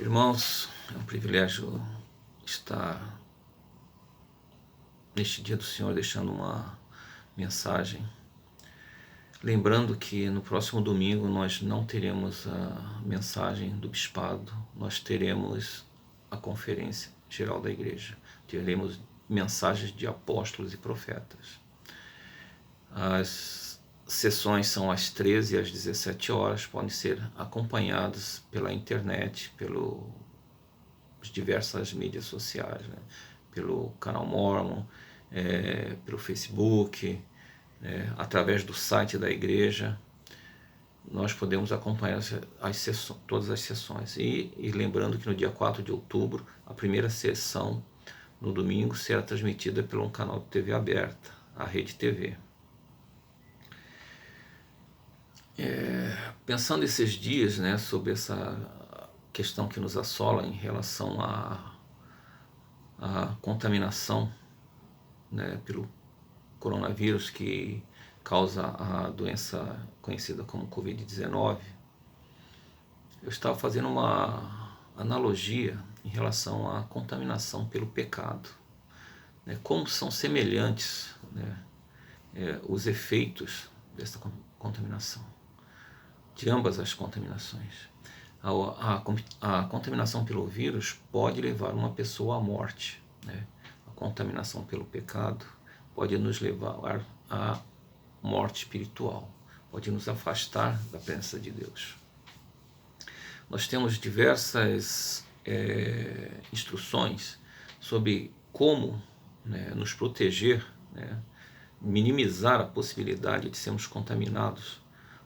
Irmãos, é um privilégio estar neste dia do Senhor deixando uma mensagem. Lembrando que no próximo domingo nós não teremos a mensagem do bispado, nós teremos a conferência geral da igreja. Teremos mensagens de apóstolos e profetas. As sessões são às 13 e às 17 horas, podem ser acompanhadas pela internet, pelas diversas mídias sociais, né? Pelo canal Mormon, pelo Facebook, através do site da igreja. Nós podemos acompanhar todas as sessões. E lembrando que no dia 4 de outubro, a primeira sessão, no domingo, será transmitida pelo um canal de TV aberta, a Rede TV. Pensando esses dias, né, sobre essa questão que nos assola em relação à contaminação, né, pelo coronavírus que causa a doença conhecida como Covid-19, eu estava fazendo uma analogia em relação à contaminação pelo pecado, né, como são semelhantes, né, os efeitos dessa contaminação, de ambas as contaminações. A contaminação pelo vírus pode levar uma pessoa à morte, né? A contaminação pelo pecado pode nos levar à morte espiritual, pode nos afastar da presença de Deus. Nós temos diversas instruções sobre como, né, nos proteger, né, minimizar a possibilidade de sermos contaminados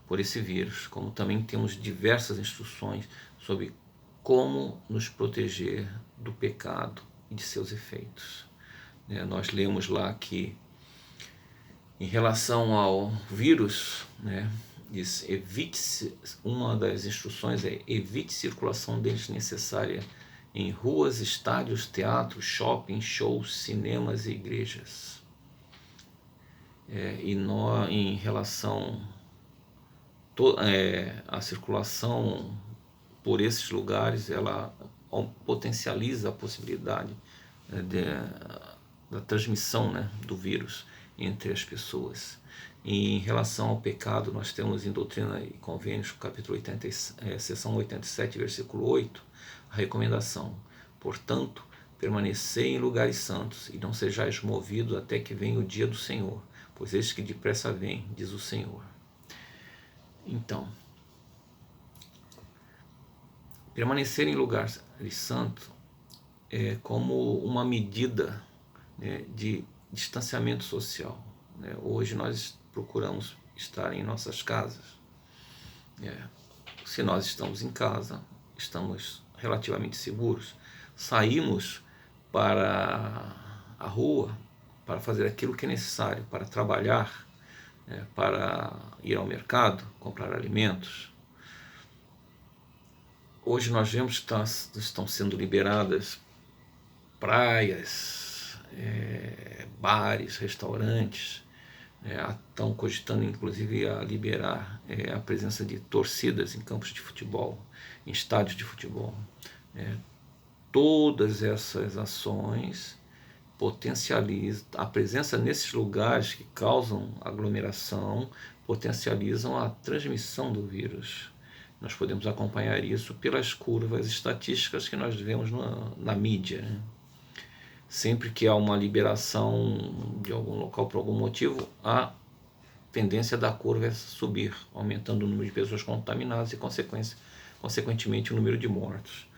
por esse vírus, como também temos diversas instruções sobre como nos proteger do pecado e de seus efeitos. Nós lemos lá que, em relação ao vírus, né, diz, uma das instruções é: evite circulação desnecessária em ruas, estádios, teatros, shopping, shows, cinemas e igrejas. Em relação a circulação por esses lugares, ela potencializa a possibilidade da transmissão, né, do vírus entre as pessoas. E em relação ao pecado, nós temos em Doutrina e Convênios, capítulo 80, seção 87, versículo 8, a recomendação: portanto, permanecei em lugares santos e não sejais movidos até que venha o dia do Senhor, pois eis que depressa vem, diz o Senhor. Então, permanecer em lugar santo é como uma medida, né, de distanciamento social, né? Hoje nós procuramos estar em nossas casas. Se nós estamos em casa, estamos relativamente seguros. Saímos para a rua para fazer aquilo que é necessário, para trabalhar, para ir ao mercado, comprar alimentos. Hoje nós vemos que estão sendo liberadas praias, bares, restaurantes, estão cogitando inclusive a liberar a presença de torcidas em campos de futebol, em estádios de futebol. Todas essas ações potencializam a presença nesses lugares que causam aglomeração, potencializam a transmissão do vírus. Nós podemos acompanhar isso pelas curvas estatísticas que nós vemos na mídia, né? Sempre que há uma liberação de algum local por algum motivo, a tendência da curva é subir, aumentando o número de pessoas contaminadas e, consequentemente, o número de mortos.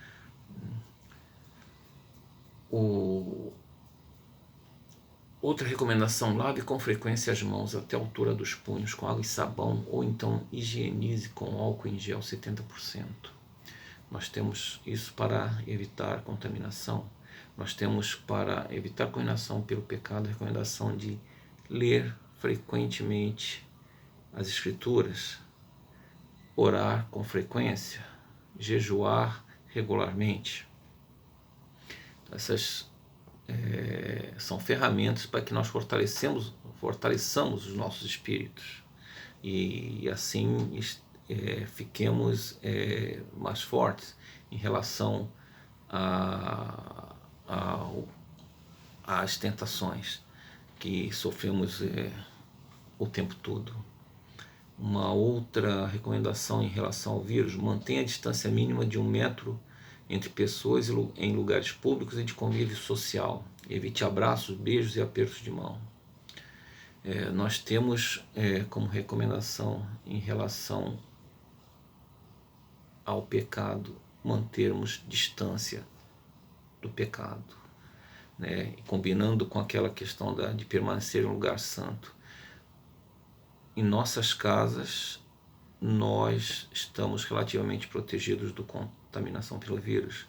Outra recomendação: lave com frequência as mãos até a altura dos punhos com água e sabão, ou então higienize com álcool em gel 70%. Nós temos isso para evitar contaminação. Nós temos, para evitar contaminação pelo pecado, a recomendação de ler frequentemente as Escrituras, orar com frequência, jejuar regularmente. Essas são ferramentas para que nós fortaleçamos os nossos espíritos e assim fiquemos mais fortes em relação às tentações que sofremos o tempo todo. Uma outra recomendação em relação ao vírus: mantenha a distância mínima de 1 metro entre pessoas em lugares públicos e de convívio social. Evite abraços, beijos e apertos de mão. Nós temos como recomendação em relação ao pecado mantermos distância do pecado, né? Combinando com aquela questão de permanecer em um lugar santo. Em nossas casas, nós estamos relativamente protegidos da contaminação pelo vírus.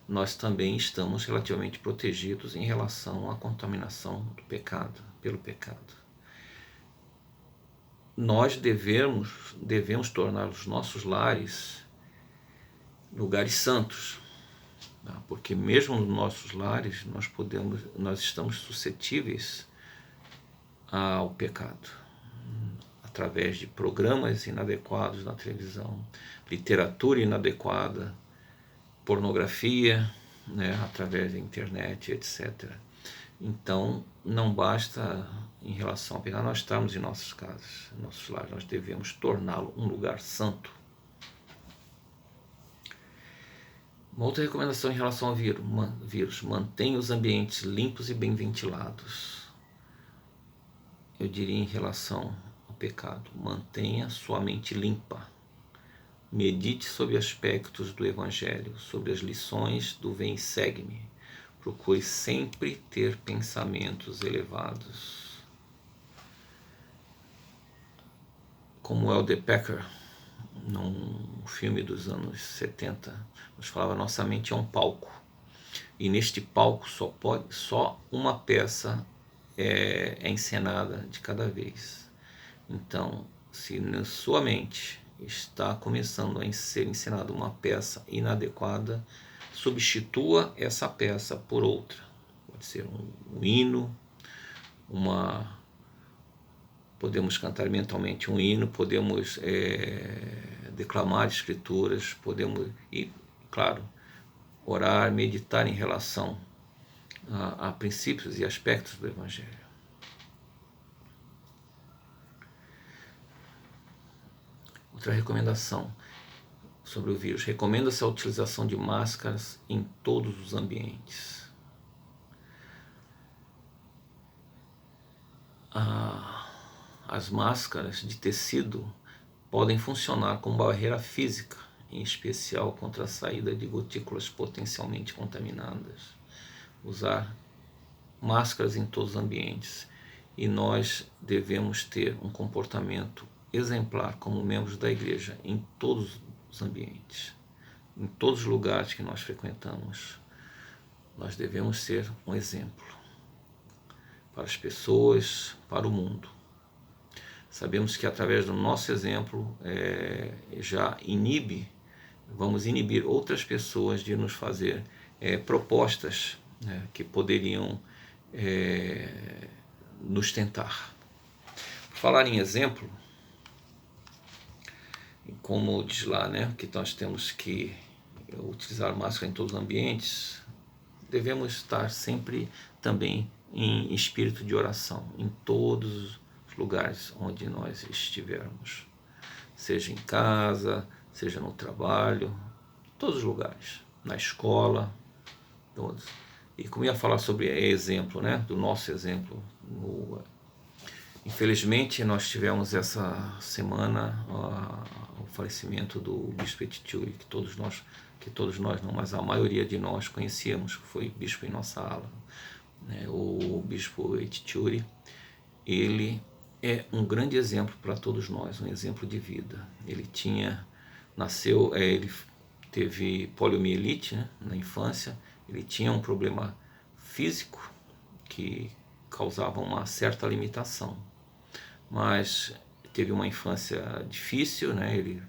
Nós também estamos relativamente protegidos em relação à contaminação do pecado, pelo pecado. Nós devemos tornar os nossos lares lugares santos, porque mesmo nos nossos lares nós estamos suscetíveis ao pecado, através de programas inadequados na televisão, literatura inadequada, pornografia, né, através da internet, etc. Então, não basta, em relação ao pecado, nós estarmos em nossas casas, em nossos lares, nós devemos torná-lo um lugar santo. Uma outra recomendação em relação ao vírus: mantenha os ambientes limpos e bem ventilados. Eu diria em relação ao pecado: mantenha sua mente limpa. Medite sobre aspectos do Evangelho, sobre as lições do Vem e Segue-me. Procure sempre ter pensamentos elevados. Como Elder Packer, num filme dos anos 70, nos falava: nossa mente é um palco, e neste palco só uma peça é encenada de cada vez. Então, se na sua mente está começando a ser encenada uma peça inadequada, substitua essa peça por outra. Pode ser um hino, podemos cantar mentalmente um hino, podemos declamar escrituras, podemos, e claro, orar, meditar em relação a princípios e aspectos do Evangelho. Outra recomendação sobre o vírus: recomenda-se a utilização de máscaras em todos os ambientes. As máscaras de tecido podem funcionar como barreira física, em especial contra a saída de gotículas potencialmente contaminadas. Usar máscaras em todos os ambientes, e nós devemos ter um comportamento exemplar como membros da igreja em todos os ambientes, em todos os lugares que nós frequentamos. Nós devemos ser um exemplo para as pessoas, para o mundo. Sabemos que através do nosso exemplo vamos inibir outras pessoas de nos fazer propostas, né, que poderiam nos tentar. Por falar em exemplo, como diz lá, né, que nós temos que utilizar máscara em todos os ambientes, devemos estar sempre também em espírito de oração, em todos os lugares onde nós estivermos, seja em casa, seja no trabalho, todos os lugares, na escola, todos. E como ia falar sobre exemplo, né, do nosso exemplo, infelizmente nós tivemos essa semana o falecimento do bispo Etituri, que todos nós não, mas a maioria de nós conhecíamos, que foi bispo em nossa ala, né? O bispo Etituri, ele é um grande exemplo para todos nós, um exemplo de vida. Ele teve poliomielite, né, na infância. Ele tinha um problema físico que causava uma certa limitação, mas teve uma infância difícil, né? Ele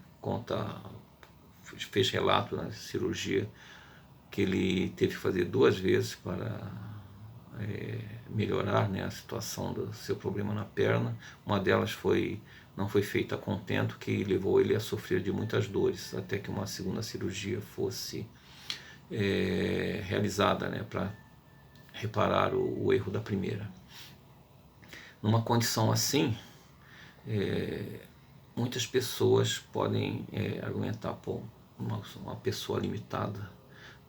fez relato na cirurgia que ele teve que fazer 2 vezes para melhorar, né, a situação do seu problema na perna. Uma delas foi não foi feita a contento, que levou ele a sofrer de muitas dores, até que uma segunda cirurgia fosse realizada, né, para reparar o erro da primeira. Numa condição assim, muitas pessoas podem argumentar, pô, uma pessoa limitada,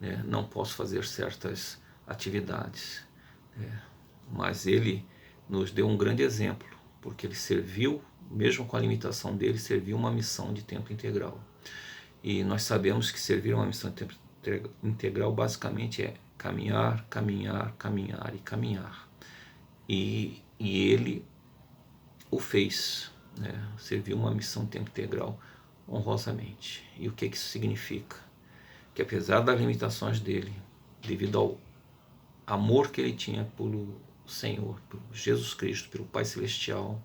né, não posso fazer certas atividades, mas ele nos deu um grande exemplo, porque ele serviu, mesmo com a limitação dele, serviu uma missão de tempo integral. E nós sabemos que servir uma missão de tempo integral basicamente é caminhar, caminhar, caminhar e caminhar. E ele o fez, né? Serviu uma missão de tempo integral honrosamente. E o que isso significa? Que apesar das limitações dele, devido ao amor que ele tinha pelo Senhor, por Jesus Cristo, pelo Pai Celestial,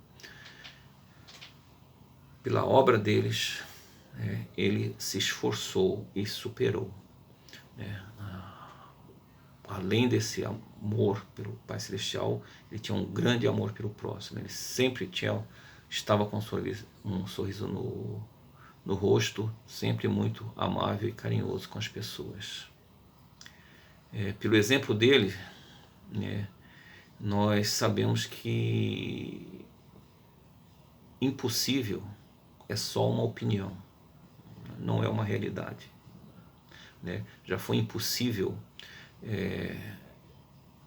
pela obra deles, ele se esforçou e superou. Além desse amor pelo Pai Celestial, ele tinha um grande amor pelo próximo. Ele sempre estava com um sorriso no rosto, sempre muito amável e carinhoso com as pessoas. Pelo exemplo dele, né, nós sabemos que impossível é só uma opinião, não é uma realidade, né? Já foi impossível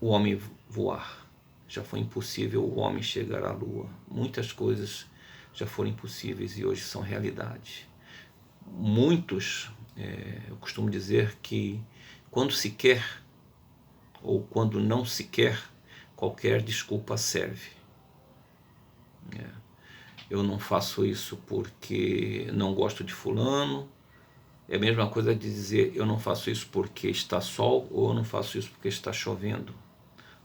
o homem voar, já foi impossível o homem chegar à lua. Muitas coisas já foram impossíveis e hoje são realidade. Muitos, eu costumo dizer que quando se quer ou quando não se quer, qualquer desculpa serve. Eu não faço isso porque não gosto de fulano. É a mesma coisa de dizer eu não faço isso porque está sol ou eu não faço isso porque está chovendo.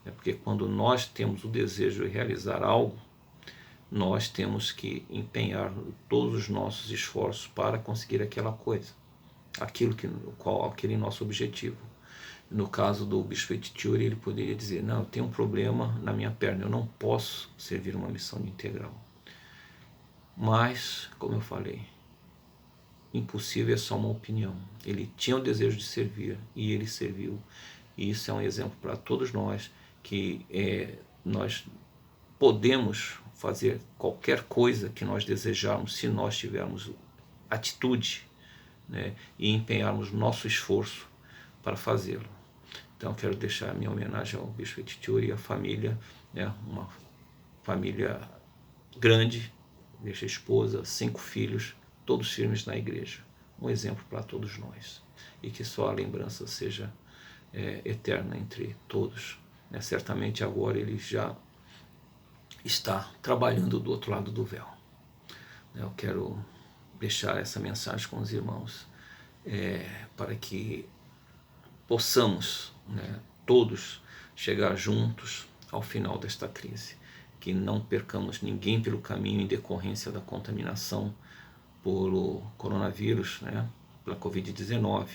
Porque quando nós temos o desejo de realizar algo, nós temos que empenhar todos os nossos esforços para conseguir aquela coisa, aquele nosso objetivo. No caso do Bispo Etitiuri, ele poderia dizer, não, eu tenho um problema na minha perna, eu não posso servir uma missão de integral. Mas, como eu falei, impossível é só uma opinião. Ele tinha o desejo de servir e ele serviu. E isso é um exemplo para todos nós, que nós podemos fazer qualquer coisa que nós desejarmos se nós tivermos atitude, né, e empenharmos nosso esforço para fazê-lo. Então quero deixar a minha homenagem ao Bispo Etitiuri e à família, né, uma família grande, deixa esposa, 5 filhos, todos firmes na igreja. Um exemplo para todos nós. E que só a lembrança seja eterna entre todos. Certamente agora ele já está trabalhando do outro lado do véu. Eu quero deixar essa mensagem com os irmãos para que possamos, né, todos chegar juntos ao final desta crise. Que não percamos ninguém pelo caminho em decorrência da contaminação pelo coronavírus, né, pela Covid-19,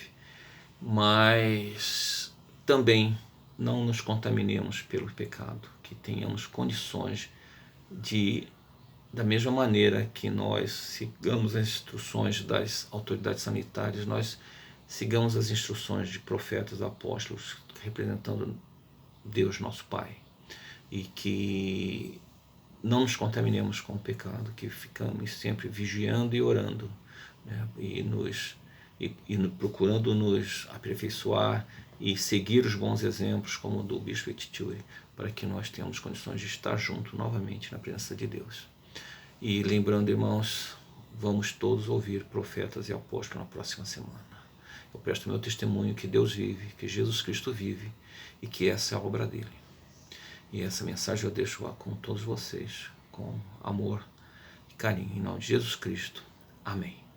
mas também não nos contaminemos pelo pecado, que tenhamos condições de, da mesma maneira que nós sigamos as instruções das autoridades sanitárias, nós sigamos as instruções de profetas, apóstolos, representando Deus nosso Pai, e que não nos contaminemos com o pecado, que ficamos sempre vigiando e orando, né, e procurando nos aperfeiçoar e seguir os bons exemplos como o do Bispo Etitiuri, para que nós tenhamos condições de estar junto novamente na presença de Deus. E lembrando, irmãos, vamos todos ouvir profetas e apóstolos na próxima semana. Eu presto meu testemunho que Deus vive, que Jesus Cristo vive e que essa é a obra dele. E essa mensagem eu deixo lá com todos vocês, com amor e carinho. Em nome de Jesus Cristo. Amém.